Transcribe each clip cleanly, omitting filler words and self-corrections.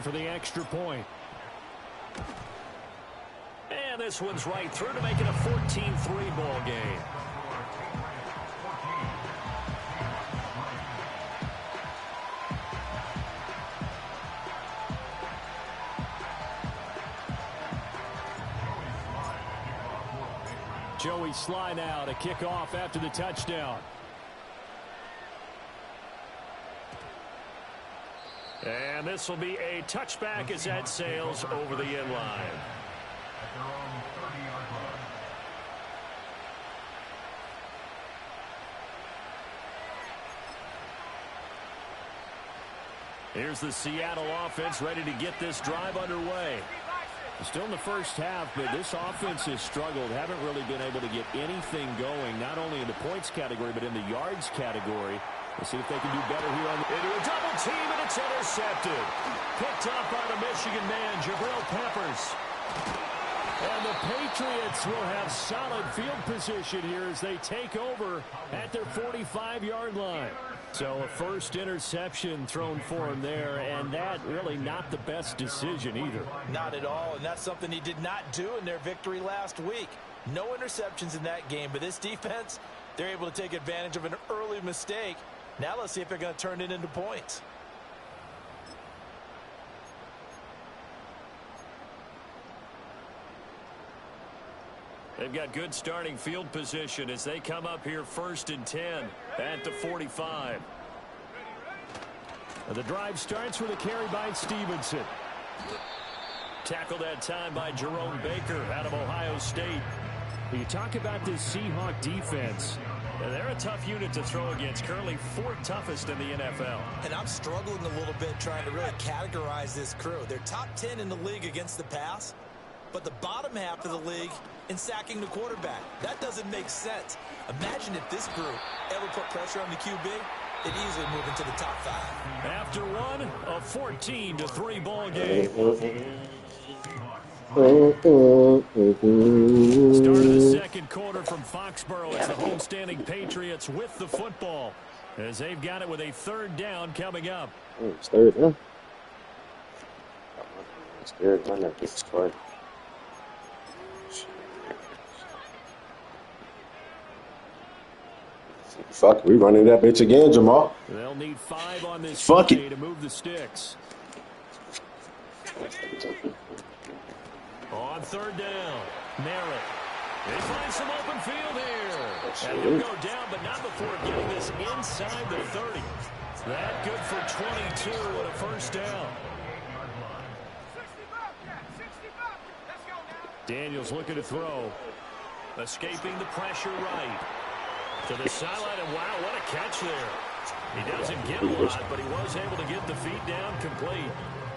for the extra point. And this one's right through to make it a 14-3 ball game. Joey Sly now to kick off after the touchdown. And this will be a touchback as that sails over the end line. Here's the Seattle offense ready to get this drive underway. Still in the first half, but this offense has struggled. Haven't really been able to get anything going, not only in the points category, but in the yards category. Let's see if they can do better here. Into a double team, and it's intercepted. Picked up by the Michigan man, Jabril Peppers. And the Patriots will have solid field position here as they take over at their 45-yard line. So a first interception thrown for him there, and that really not the best decision either. Not at all, and that's something he did not do in their victory last week. No interceptions in that game, but this defense, they're able to take advantage of an early mistake. Now let's see if they're going to turn it into points. They've got good starting field position as they come up here 1st and 10 at the 45. The drive starts with a carry by Stevenson. Tackled that time by Jerome Baker out of Ohio State. You talk about this Seahawk defense. They're a tough unit to throw against, currently 4th toughest in the NFL. And I'm struggling a little bit trying to really categorize this crew. They're top 10 in the league against the pass, but the bottom half of the league in sacking the quarterback. That doesn't make sense. Imagine if this group ever put pressure on the QB, it'd easily move into the top 5. After one, a 14-3 ball game. Start of the second quarter from Foxborough. It's the homestanding Patriots with the football as they've got it with a 3rd down coming up. It's 3rd down. It's good. Why not get started? Fuck, we running that bitch again, Jamal. They'll need 5 on this play to move the sticks. On 3rd down, Merritt. They find some open field here. And they'll go down, but not before getting this inside the 30. That good for 22 and a 1st down. Daniels looking to throw. Escaping the pressure right. To the sideline, and wow, what a catch there. He doesn't get a lot, but he was able to get the feet down complete.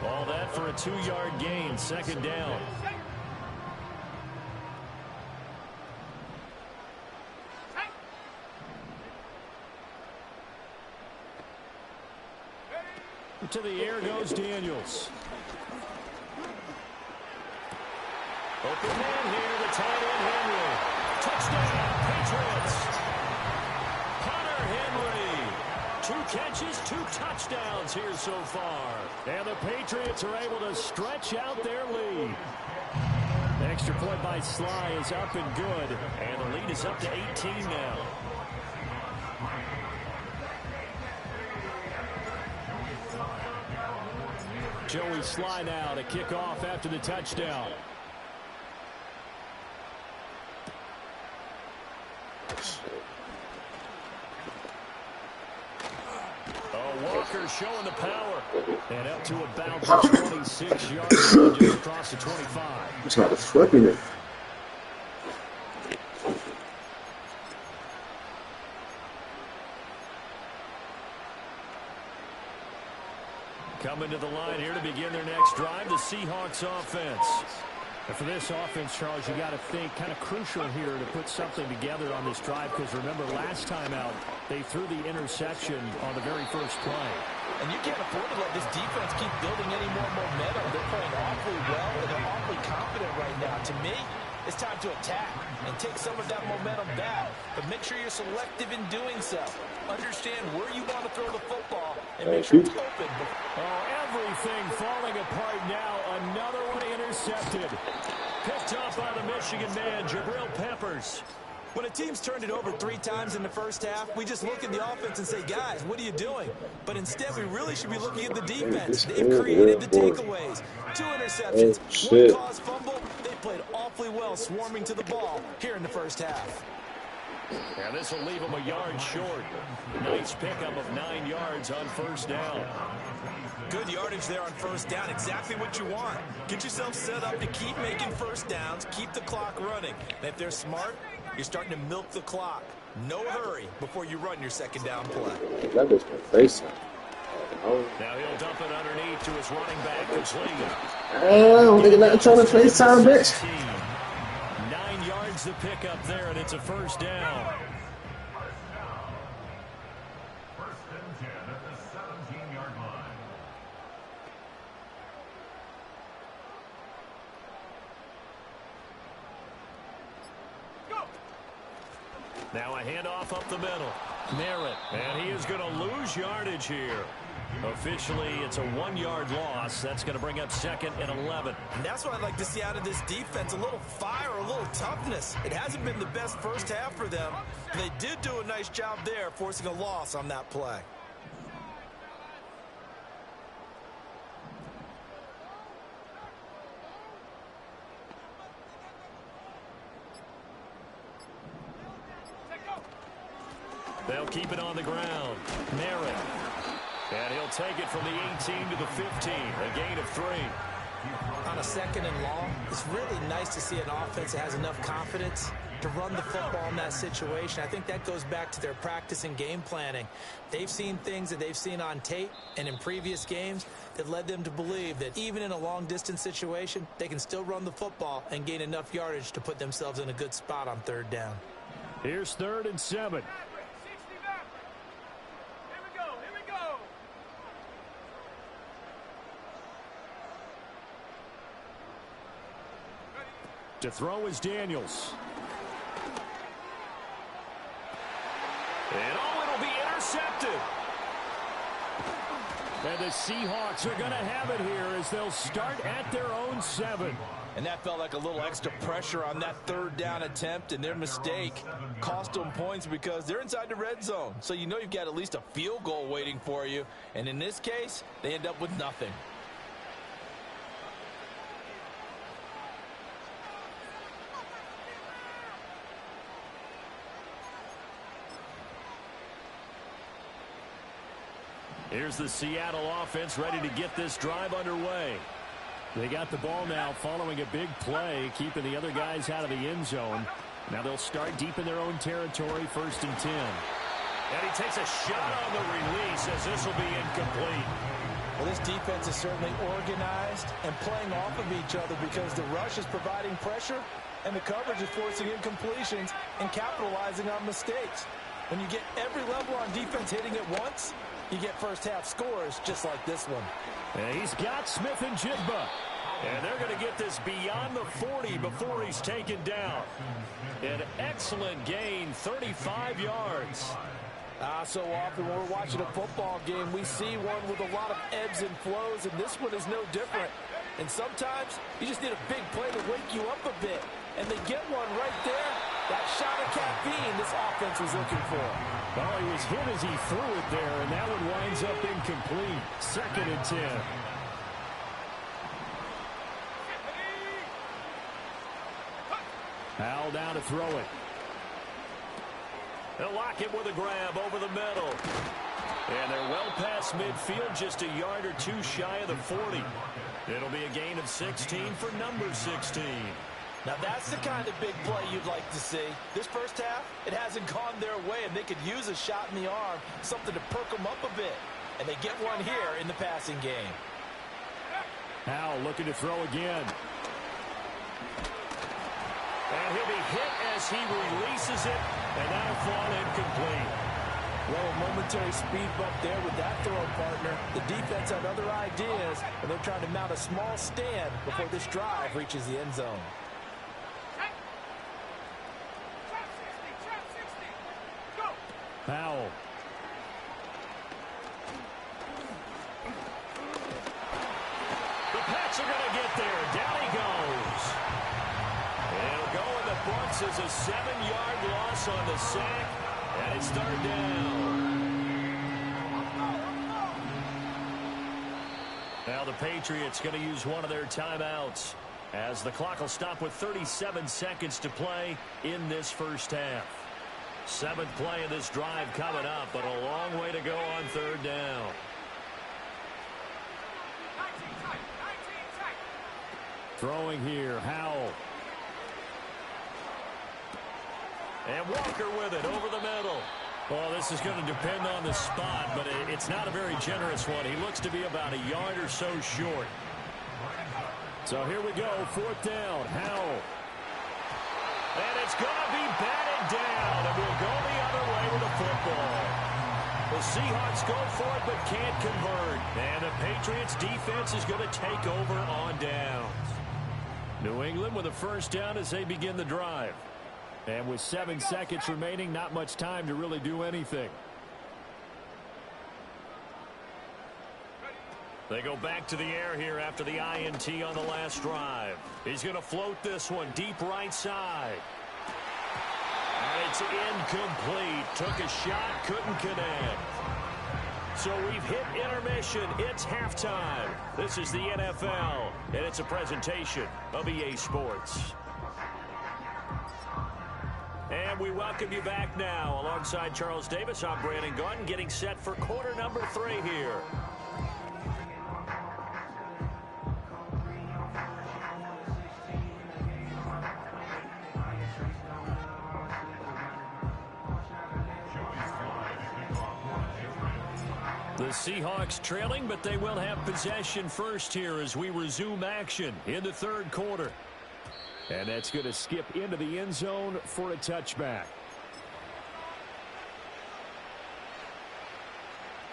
All that for a 2-yard gain, 2nd down. To the air goes Daniels. Open man here, the tight end Henry. Touchdown, Patriots. Henry, 2 catches, 2 touchdowns here so far. And the Patriots are able to stretch out their lead. The extra point by Sly is up and good. And the lead is up to 18 now. Joey Sly now to kick off after the touchdown. Walker showing the power. And up to about the 26-yard line, just across the 25. I'm trying to flipping it. Coming to the line here to begin their next drive, the Seahawks offense. And for this offense, Charles, you got to think kind of crucial here to put something together on this drive, because remember last time out they threw the interception on the very first play. And you can't afford to let this defense keep building any more momentum. They're playing awfully well, and they're awfully confident right now. To me, it's time to attack and take some of that momentum back. But make sure you're selective in doing so. Understand where you want to throw the football and make sure it's open. Oh, everything falling apart now. Another one intercepted. Picked up by the Michigan man, Jabril Peppers. When a team's turned it over 3 times in the first half, we just look at the offense and say, guys, what are you doing? But instead, we really should be looking at the defense. They've created the takeaways. 2 interceptions, 1 caused fumble. They played awfully well swarming to the ball here in the first half. And this will leave them a yard short. Nice pickup of 9 yards on first down. Good yardage there on first down. Exactly what you want. Get yourself set up to keep making first downs, keep the clock running. And if they're smart, you're starting to milk the clock. No hurry before you run your second down play. That bitch can face him. Now he'll dump it underneath to his running back, complete. I'm thinking that trying to FaceTime, bitch. 9 yards to pick up there, and it's a first down. First and 10 at the 17-yard line. Now a handoff up the middle. Merritt, and he is going to lose yardage here. Officially, it's a 1-yard loss. That's going to bring up 2nd and 11. And that's what I'd like to see out of this defense, a little fire, a little toughness. It hasn't been the best first half for them. They did do a nice job there, forcing a loss on that play. They'll keep it on the ground. Merritt. And he'll take it from the 18 to the 15. A gain of 3. On a 2nd and long, it's really nice to see an offense that has enough confidence to run the football in that situation. I think that goes back to their practice and game planning. They've seen things that they've seen on tape and in previous games that led them to believe that even in a long-distance situation, they can still run the football and gain enough yardage to put themselves in a good spot on 3rd down. Here's 3rd and 7. To throw is Daniels. And it'll be intercepted. And the Seahawks are going to have it here as they'll start at their own 7. And that felt like a little extra pressure on that 3rd down attempt, and their mistake cost them points because they're inside the red zone. So you know you've got at least a field goal waiting for you. And in this case, they end up with nothing. Here's the Seattle offense ready to get this drive underway. They got the ball now following a big play, keeping the other guys out of the end zone. Now they'll start deep in their own territory, 1st and 10. And he takes a shot on the release as this will be incomplete. Well, this defense is certainly organized and playing off of each other because the rush is providing pressure and the coverage is forcing incompletions and capitalizing on mistakes. When you get every level on defense hitting at once, you get first half scores just like this one. And he's got Smith and Jigba. And they're going to get this beyond the 40 before he's taken down. An excellent gain, 35 yards. So often when we're watching a football game, we see one with a lot of ebbs and flows, and this one is no different. And sometimes you just need a big play to wake you up a bit. And they get one right there. That shot of caffeine this offense was looking for. Well, he was hit as he threw it there, and that one winds up incomplete. 2nd and 10. Powell down to throw it. They'll lock it with a grab over the middle. And they're well past midfield, just a yard or 2 shy of the 40. It'll be a gain of 16 for number 16. Now that's the kind of big play you'd like to see. This first half, it hasn't gone their way, and they could use a shot in the arm, something to perk them up a bit. And they get one here in the passing game. Powell looking to throw again. And he'll be hit as he releases it, and that'll fall incomplete. Well, a momentary speed bump there with that throw partner. The defense had other ideas, and they're trying to mount a small stand before this drive reaches the end zone. Powell. The shots are going to get there. Down he goes. It'll go in the books as a 7-yard loss on the sack, and it's third down. Now the Patriots going to use one of their timeouts as the clock will stop with 37 seconds to play in this first half. 7th play of this drive coming up, but a long way to go on third down. Throwing here, Howell. And Walker with it over the middle. Well, this is going to depend on the spot, but it's not a very generous one. He looks to be about a yard or so short. So here we go, 4th down, Howell. And it's going to be batted down, and we'll go the other way with the football. The Seahawks go for it but can't convert. And the Patriots defense is going to take over on downs. New England with a first down as they begin the drive. And with 7 seconds remaining, not much time to really do anything. They go back to the air here after the INT on the last drive. He's going to float this one deep right side. And it's incomplete. Took a shot, couldn't connect. So we've hit intermission. It's halftime. This is the NFL, and it's a presentation of EA Sports. And we welcome you back now. Alongside Charles Davis, I'm Brandon Gaudin, getting set for quarter number 3 here. The Seahawks trailing, but they will have possession first here as we resume action in the third quarter. And that's going to skip into the end zone for a touchback.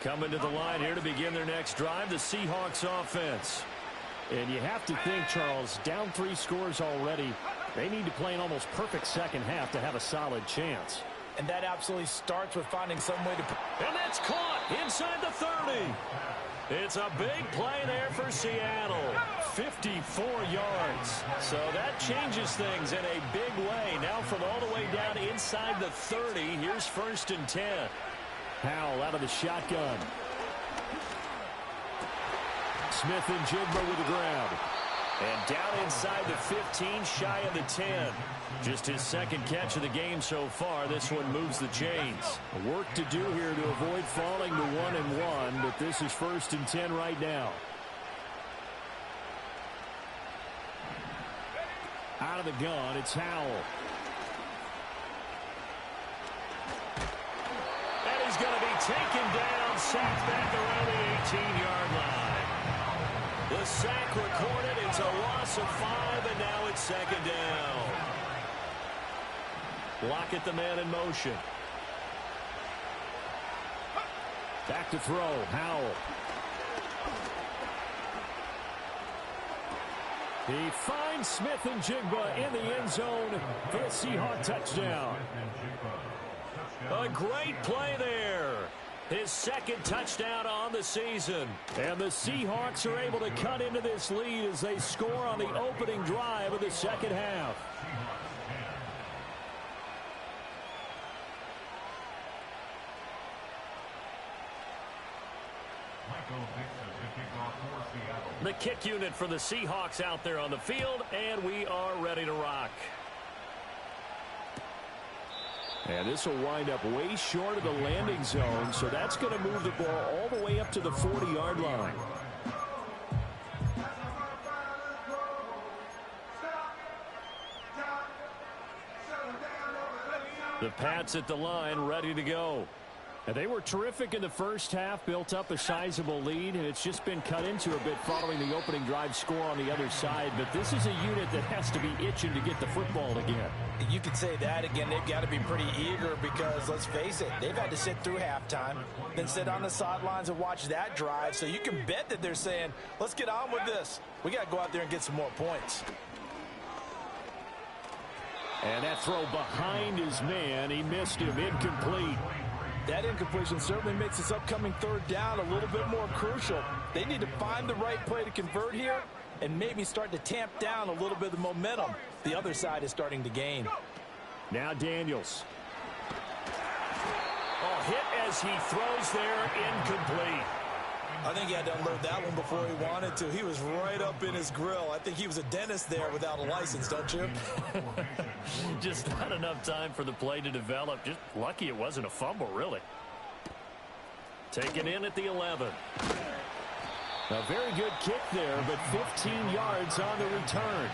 Coming to the line here to begin their next drive, the Seahawks offense. And you have to think, Charles, down 3 scores already. They need to play an almost perfect second half to have a solid chance. And that absolutely starts with finding some way to... And that's caught inside the 30. It's a big play there for Seattle. 54 yards. So that changes things in a big way. Now from all the way down inside the 30, here's 1st and 10. Howell out of the shotgun. Smith and Jigba with the grab. And down inside the 15, shy of the 10. Just his 2nd catch of the game so far. This one moves the chains. Work to do here to avoid falling to 1-1, but this is 1st and 10 right now. Out of the gun, it's Howell. And he's going to be taken down, sacked back around the 18-yard line. The sack recorded. It's a loss of 5, and now it's 2nd down. Lockett, the man in motion. Back to throw, Howell. He finds Smith and Jigba in the end zone for a Seahawk touchdown. A great play there. His 2nd touchdown on the season. And the Seahawks are able to cut into this lead as they score on the opening drive of the second half. The kick unit for the Seahawks out there on the field, and we are ready to rock. And this will wind up way short of the landing zone, so that's going to move the ball all the way up to the 40-yard line. The Pats at the line, ready to go. And they were terrific in the first half, built up a sizable lead, and it's just been cut into a bit following the opening drive score on the other side. But this is a unit that has to be itching to get the football again. You could say that again. They've got to be pretty eager because, let's face it, they've had to sit through halftime, then sit on the sidelines and watch that drive. So you can bet that they're saying, let's get on with this. We got to go out there and get some more points. And that throw behind his man, he missed him, incomplete. That incompletion certainly makes this upcoming third down a little bit more crucial. They need to find the right play to convert here and maybe start to tamp down a little bit of momentum the other side is starting to gain. Now Daniels. Oh, hit as he throws there, incomplete. I think he had to unload that one before he wanted to. He was right up in his grill. I think he was a dentist there without a license, don't you? Just not enough time for the play to develop. Just lucky it wasn't a fumble, really. Taken in at the 11. A very good kick there, but 15 yards on the return.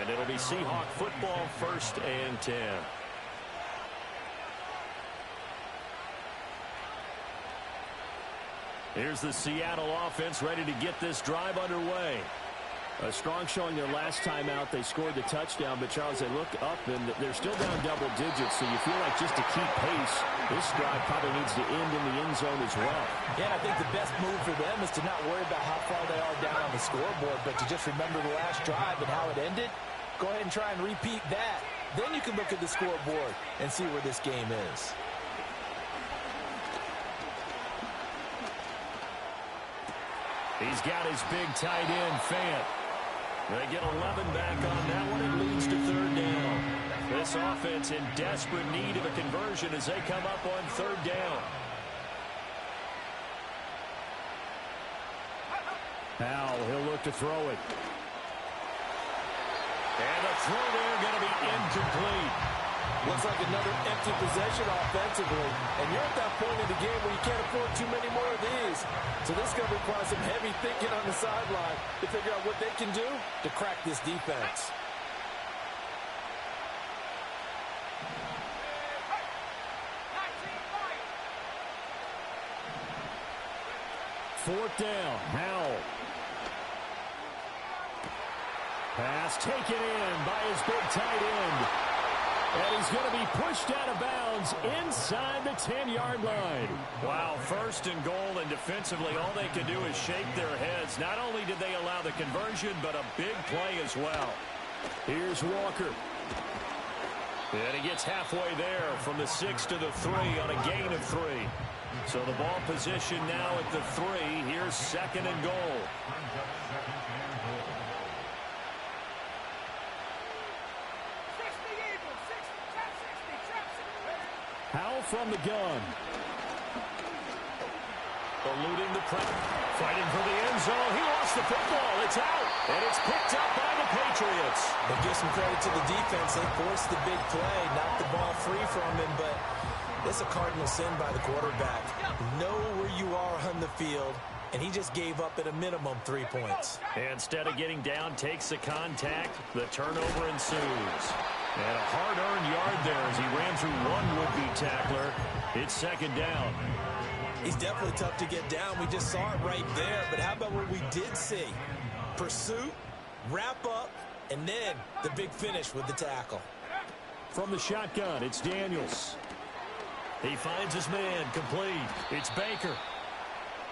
And it'll be Seahawk football, 1st and 10. Here's the Seattle offense ready to get this drive underway. A strong showing their last time out. They scored the touchdown, but Charles, they look up and they're still down double digits, so you feel like just to keep pace, this drive probably needs to end in the end zone as well. Yeah, I think the best move for them is to not worry about how far they are down on the scoreboard, but to just remember the last drive and how it ended. Go ahead and try and repeat that. Then you can look at the scoreboard and see where this game is. He's got his big tight end, Fant. They get 11 back on that one. It leads to 3rd down. This offense in desperate need of a conversion as they come up on 3rd down. Powell, he'll look to throw it. And the throw there going to be incomplete. Looks like another empty possession offensively. And you're at that point in the game where you can't afford too many more of these. So this is going to require some heavy thinking on the sideline to figure out what they can do to crack this defense. Fourth down, Howell. Pass taken in by his big tight end. And he's going to be pushed out of bounds inside the 10-yard line. Wow, 1st and goal, and defensively all they can do is shake their heads. Not only did they allow the conversion, but a big play as well. Here's Walker. And he gets halfway there from the 6 to the 3 on a gain of 3. So the ball position now at the 3. Here's 2nd and goal. Powell from the gun. Eluding the pressure. Fighting for the end zone. He lost the football. It's out. And it's picked up by the Patriots. But give some credit to the defense. They forced the big play. Knocked the ball free from him. But it's a cardinal sin by the quarterback. Know where you are on the field. And he just gave up at a minimum 3 points. And instead of getting down, takes the contact. The turnover ensues. And a hard-earned yard there as he ran through one would-be tackler. It's 2nd down. He's definitely tough to get down. We just saw it right there. But how about what we did see? Pursuit, wrap up, and then the big finish with the tackle. From the shotgun, it's Daniels. He finds his man, complete. It's Baker.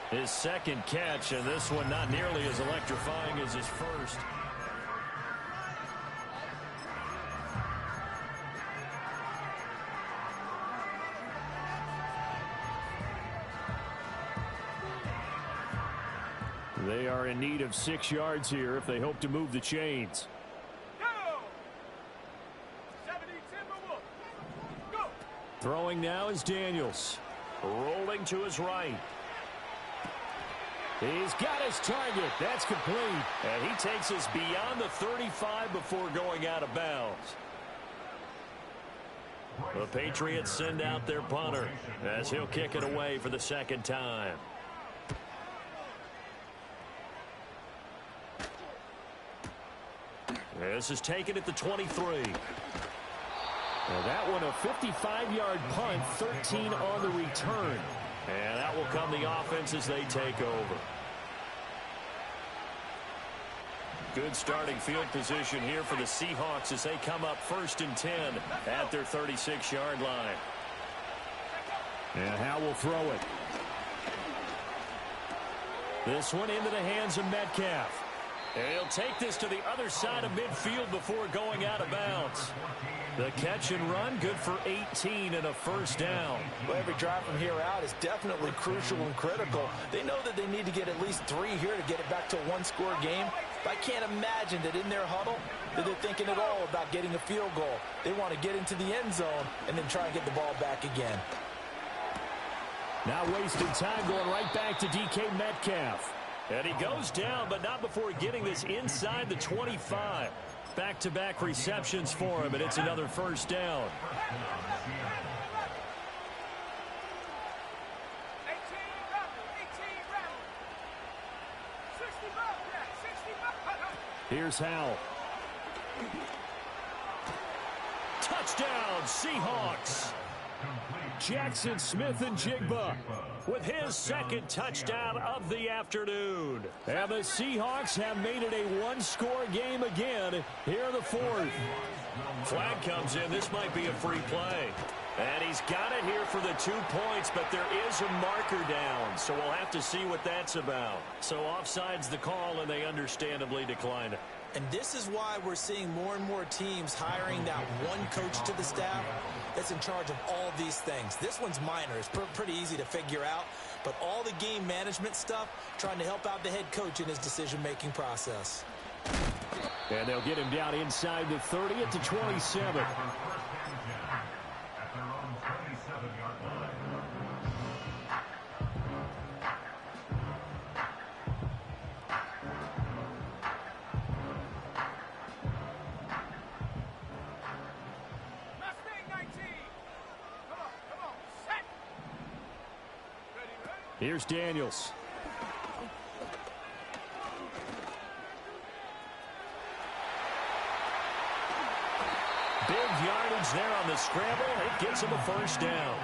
His 2nd catch, and this one not nearly as electrifying as his first. They are in need of 6 yards here if they hope to move the chains. Throwing now is Daniels. Rolling to his right. He's got his target. That's complete. And he takes us beyond the 35 before going out of bounds. The Patriots send out their punter as he'll kick it away for the 2nd time. This is taken at the 23. Well, that one a 55-yard punt, 13 on the return. And that will come the offense as they take over. Good starting field position here for the Seahawks as they come up 1st and 10 at their 36-yard line. And Howell will throw it. This one into the hands of Metcalf. And he'll they'll take this to the other side of midfield before going out of bounds. The catch and run, good for 18 and a first down. Well, every drive from here out is definitely crucial and critical. They know that they need to get at least 3 here to get it back to a one-score game. But I can't imagine that in their huddle that they're thinking at all about getting a field goal. They want to get into the end zone and then try and get the ball back again. Now wasting time going right back to DK Metcalf. And he goes down, but not before getting this inside the 25. Back-to-back receptions for him, and it's another first down. Here's Howell. Touchdown, Seahawks. Jackson Smith-Njigba with his second touchdown of the afternoon. And the Seahawks have made it a one-score game again here in the fourth. Flag comes in. This might be a free play. And he's got it here for the 2 points, but there is a marker down, so we'll have to see what that's about. So offside's the call, and they understandably decline it. And this is why we're seeing more and more teams hiring that one coach to the staff that's in charge of all these things. This one's minor. It's pretty easy to figure out. But all the game management stuff, trying to help out the head coach in his decision-making process. And they'll get him down inside the 30 at the 27. Here's Daniels. Big yardage there on the scramble. It gets him a first down.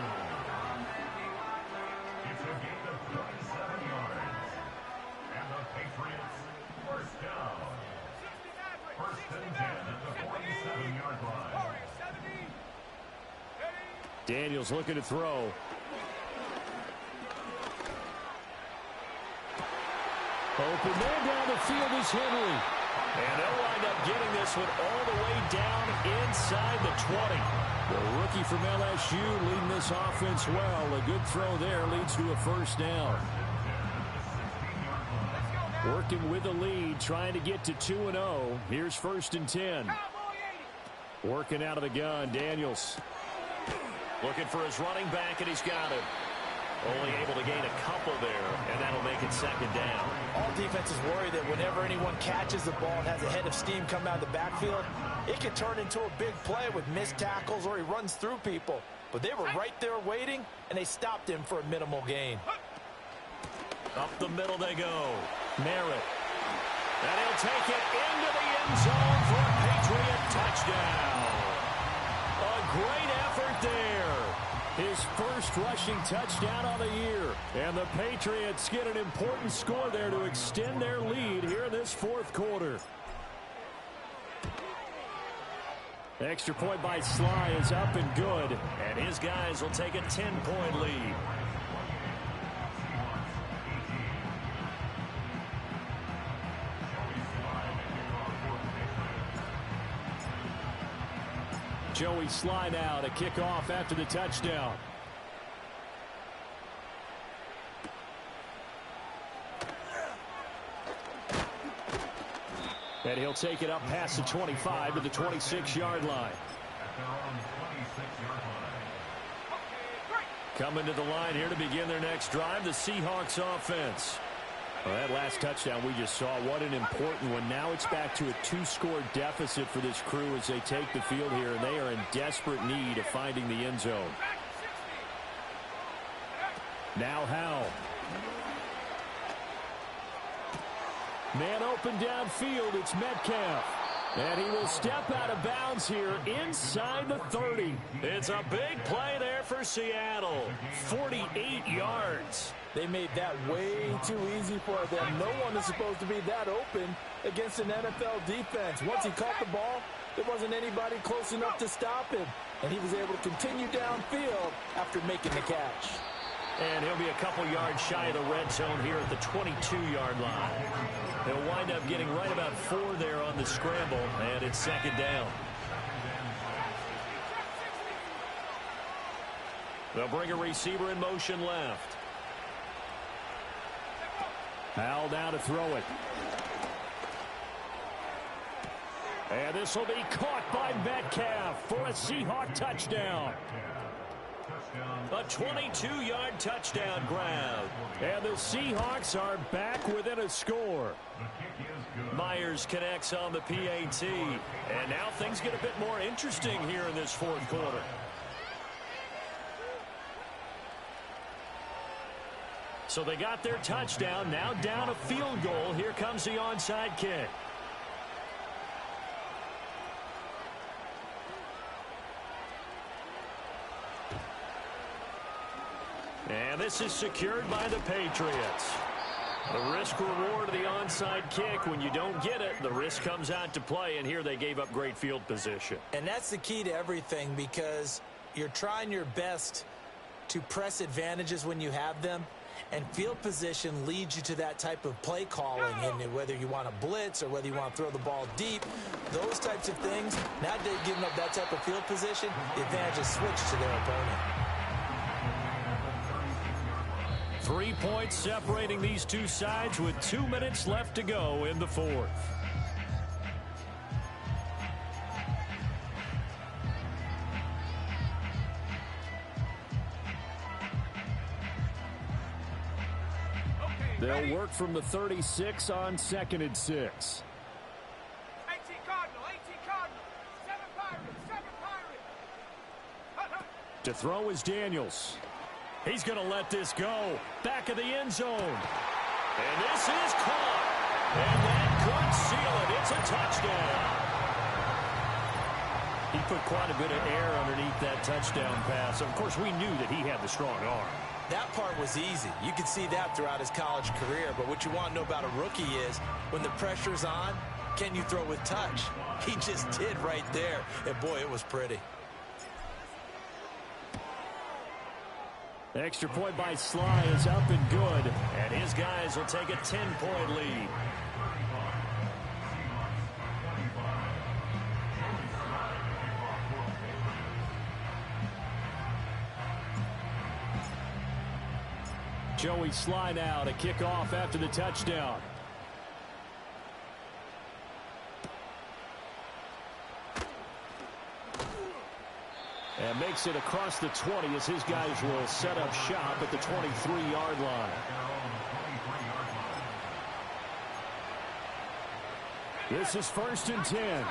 It's a gain of 27 yards. And the Patriots, first down. First and 10 at the 47-yard line. Daniels looking to throw. Open man down the field is Henry. And they'll wind up getting this one all the way down inside the 20. The rookie from LSU leading this offense well. A good throw there leads to a first down. Working with the lead, trying to get to 2-0. Here's first and 10. Working out of the gun, Daniels. Looking for his running back, and he's got it. Only able to gain a couple there, and that'll make it second down. All defenses worry that whenever anyone catches the ball and has a head of steam come out of the backfield, it can turn into a big play with missed tackles or he runs through people. But they were right there waiting, and they stopped him for a minimal gain. Up the middle they go. Merritt. And he'll take it into the end zone for a Patriot touchdown. A great effort there. His first rushing touchdown of the year. And the Patriots get an important score there to extend their lead here in this fourth quarter. The extra point by Sly is up and good. And his guys will take a 10-point lead. Joey Sly now to kick off after the touchdown. And he'll take it up past the 25 to the 26-yard line. Coming to the line here to begin their next drive, the Seahawks offense. Well, that last touchdown we just saw, what an important one. Now it's back to a 2-score deficit for this crew as they take the field here, and they are in desperate need of finding the end zone. Now Howell. Man open downfield, it's Metcalf. And he will step out of bounds here inside the 30. It's a big play there for Seattle. 48 yards. They made that way too easy for them. No one is supposed to be that open against an NFL defense. Once he caught the ball, there wasn't anybody close enough to stop him. And he was able to continue downfield after making the catch. And he'll be a couple yards shy of the red zone here at the 22-yard line. He'll wind up getting right about 4 there on the scramble, and it's second down. They'll bring a receiver in motion left. Hal now to throw it. And this will be caught by Metcalf for a Seahawk touchdown. A 22-yard touchdown grab. And the Seahawks are back within a score. Myers connects on the PAT. And now things get a bit more interesting here in this fourth quarter. So they got their touchdown. Now down a field goal. Here comes the onside kick. And this is secured by the Patriots. The risk-reward of the onside kick. When you don't get it, the risk comes out to play, and here they gave up great field position. And that's the key to everything, because you're trying your best to press advantages when you have them, and field position leads you to that type of play calling. And whether you want to blitz or whether you want to throw the ball deep, those types of things, now they've given up that type of field position, the advantage is switched to their opponent. 3 points separating these two sides with 2 minutes left to go in the fourth. They'll work from the 36 on 2nd and 6. 18 Cardinal, 18 Cardinal, 7 Pirates, 7 Pirates. To throw is Daniels. He's going to let this go. Back of the end zone. And this is caught. And that could seal it. It's a touchdown. He put quite a bit of air underneath that touchdown pass. Of course, we knew that he had the strong arm. That part was easy. You could see that throughout his college career. But what you want to know about a rookie is when the pressure's on, can you throw with touch? He just did right there. And, boy, it was pretty. Extra point by Sly is up and good. And his guys will take a 10-point lead. Joey Sly now to kick off after the touchdown. And makes it across the 20 as his guys will set up shop at the 23-yard line. This is 1st and 10.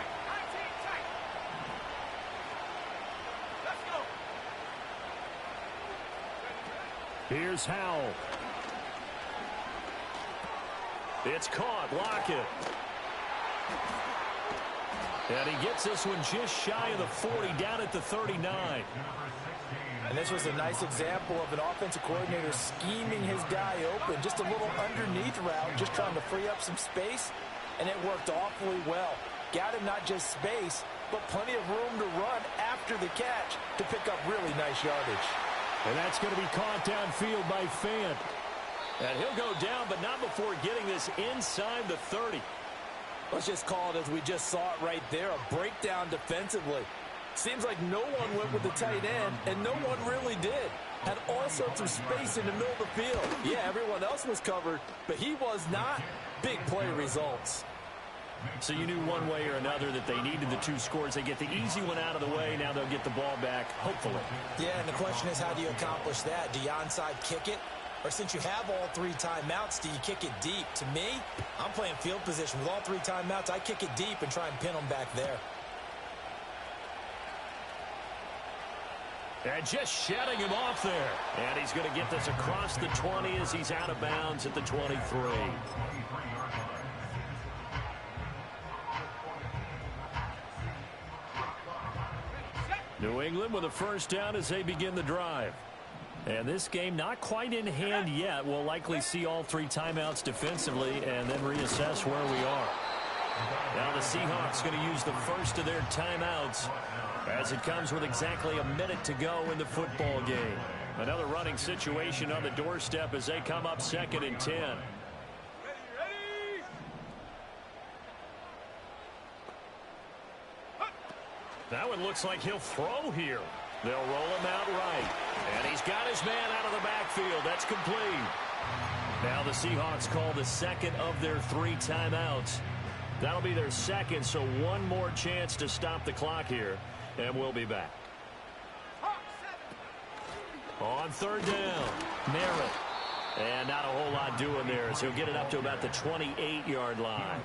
Here's Howell. It's caught. Lockett. And he gets this one just shy of the 40, down at the 39. And this was a nice example of an offensive coordinator scheming his guy open. Just a little underneath route, just trying to free up some space, and it worked awfully well. Got him not just space, but plenty of room to run after the catch to pick up really nice yardage. And that's going to be caught downfield by Fant. And he'll go down, but not before getting this inside the 30. Let's just call it as we just saw it right there, a breakdown defensively. Seems like no one went with the tight end, and no one really did. Had all sorts of space in the middle of the field. Yeah, everyone else was covered, but he was not. Big play results. So you knew one way or another that they needed the 2 scores. They get the easy one out of the way. Now they'll get the ball back, hopefully. Yeah, and the question is, how do you accomplish that? Do you onside kick it? Or since you have all 3 timeouts, do you kick it deep? To me, I'm playing field position. With all 3 timeouts, I kick it deep and try and pin them back there. And just shutting him off there. And he's going to get this across the 20 as he's out of bounds at the 23. New England with a first down as they begin the drive. And this game not quite in hand yet. We'll likely see all 3 timeouts defensively and then reassess where we are. Now the Seahawks going to use the first of their timeouts as it comes with exactly a minute to go in the football game. Another running situation on the doorstep as they come up 2nd and 10. Ready. That one looks like he'll throw here. They'll roll him out right. And he's got his man out of the backfield. That's complete. Now the Seahawks call the second of their 3 timeouts. That'll be their second, so one more chance to stop the clock here. And we'll be back. On 3rd down, Merritt. And not a whole lot doing there as he'll get it up to about the 28-yard line.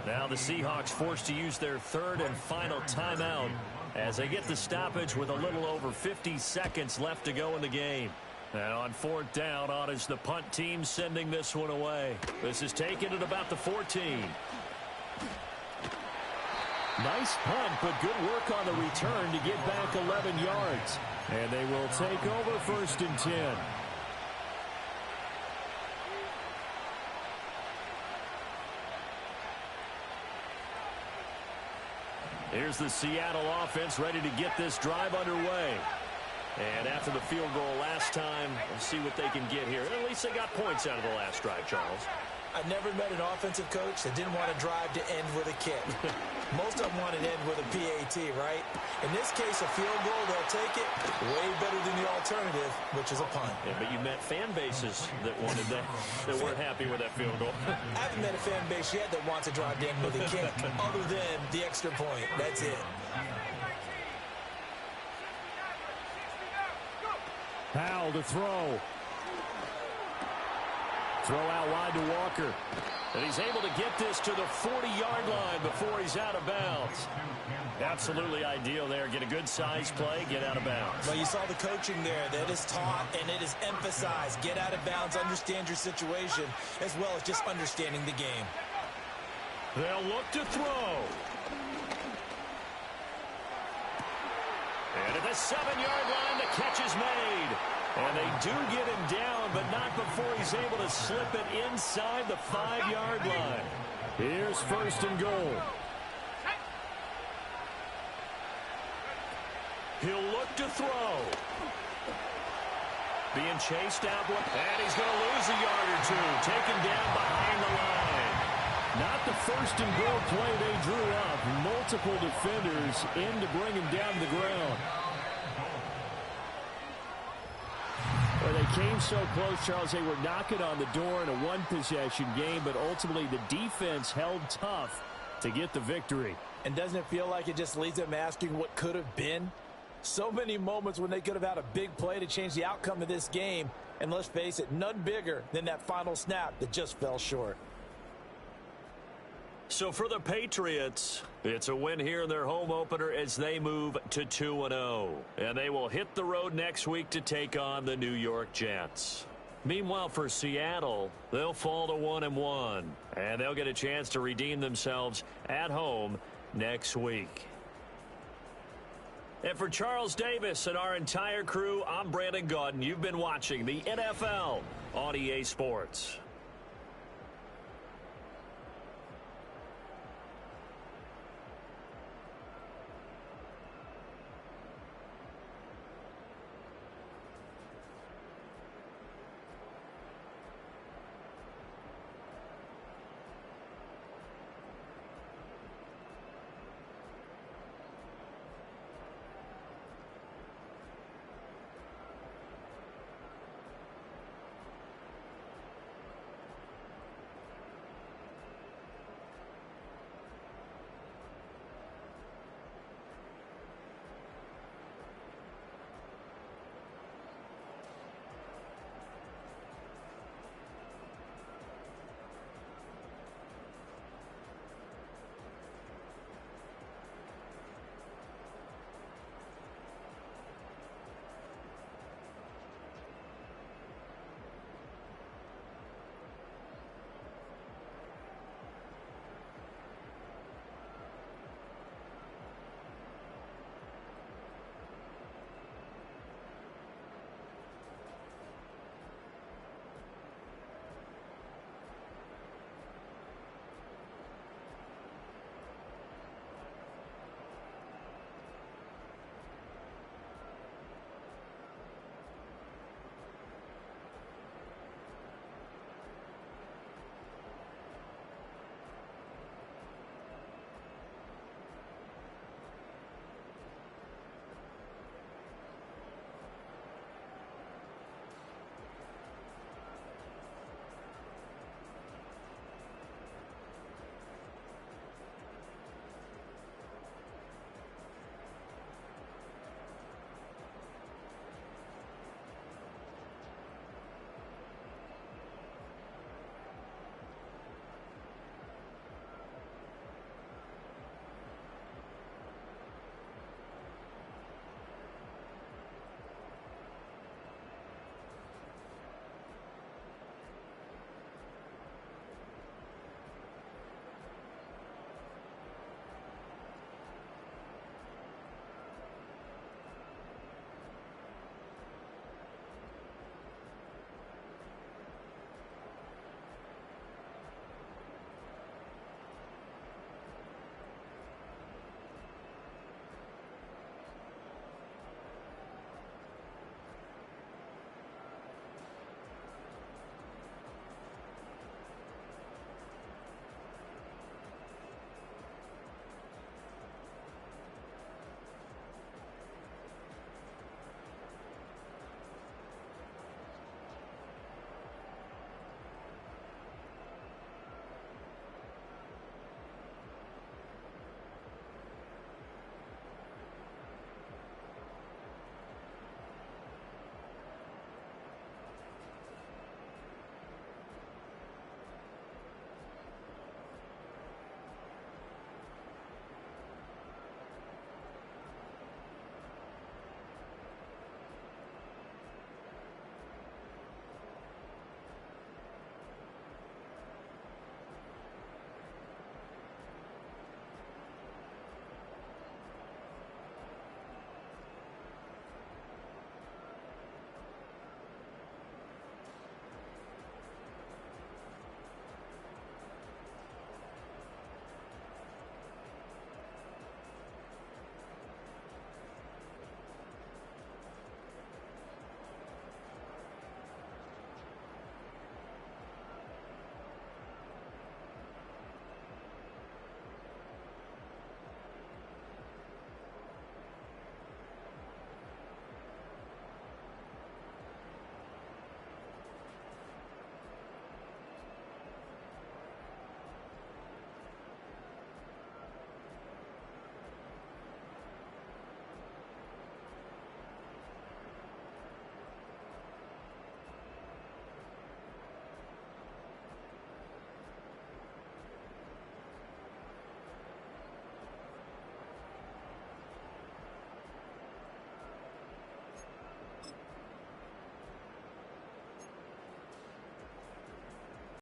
Now the Seahawks forced to use their 3rd and final timeout as they get the stoppage with a little over 50 seconds left to go in the game. And on 4th down, on is the punt team sending this one away. This is taken at about the 14. Nice punt, but good work on the return to get back 11 yards. And they will take over 1st and 10. Here's the Seattle offense ready to get this drive underway. And after the field goal last time, we'll see what they can get here. At least they got points out of the last drive, Charles. I never met an offensive coach that didn't want to drive to end with a kick. Most of them want to end with a PAT, right? In this case, a field goal, they'll take it way better than the alternative, which is a punt. Yeah, but you met fan bases that wanted that weren't happy with that field goal. I haven't met a fan base yet that wants to drive to end with a kick, other than the extra point. That's it. Powell to throw. Throw out wide to Walker. And he's able to get this to the 40-yard line before he's out of bounds. Absolutely ideal there. Get a good size play, get out of bounds. Well, you saw the coaching there. That is taught and it is emphasized. Get out of bounds, understand your situation, as well as just understanding the game. They'll look to throw. And at the 7-yard line, the catch is made. And they do get him down, but not before he's able to slip it inside the 5-yard line. Here's 1st and goal. He'll look to throw. Being chased out, and he's going to lose a yard or two. Taken down behind the line. Not the 1st and goal play they drew up. Multiple defenders in to bring him down to the ground. Well, they came so close, Charles. They were knocking on the door in a one-possession game, but ultimately the defense held tough to get the victory. And doesn't it feel like it just leaves them asking what could have been? So many moments when they could have had a big play to change the outcome of this game. And let's face it, none bigger than that final snap that just fell short. So for the Patriots, it's a win here in their home opener as they move to 2-0. And they will hit the road next week to take on the New York Jets. Meanwhile, for Seattle, they'll fall to 1-1. And they'll get a chance to redeem themselves at home next week. And for Charles Davis and our entire crew, I'm Brandon Gaudin. You've been watching the NFL on EA Sports.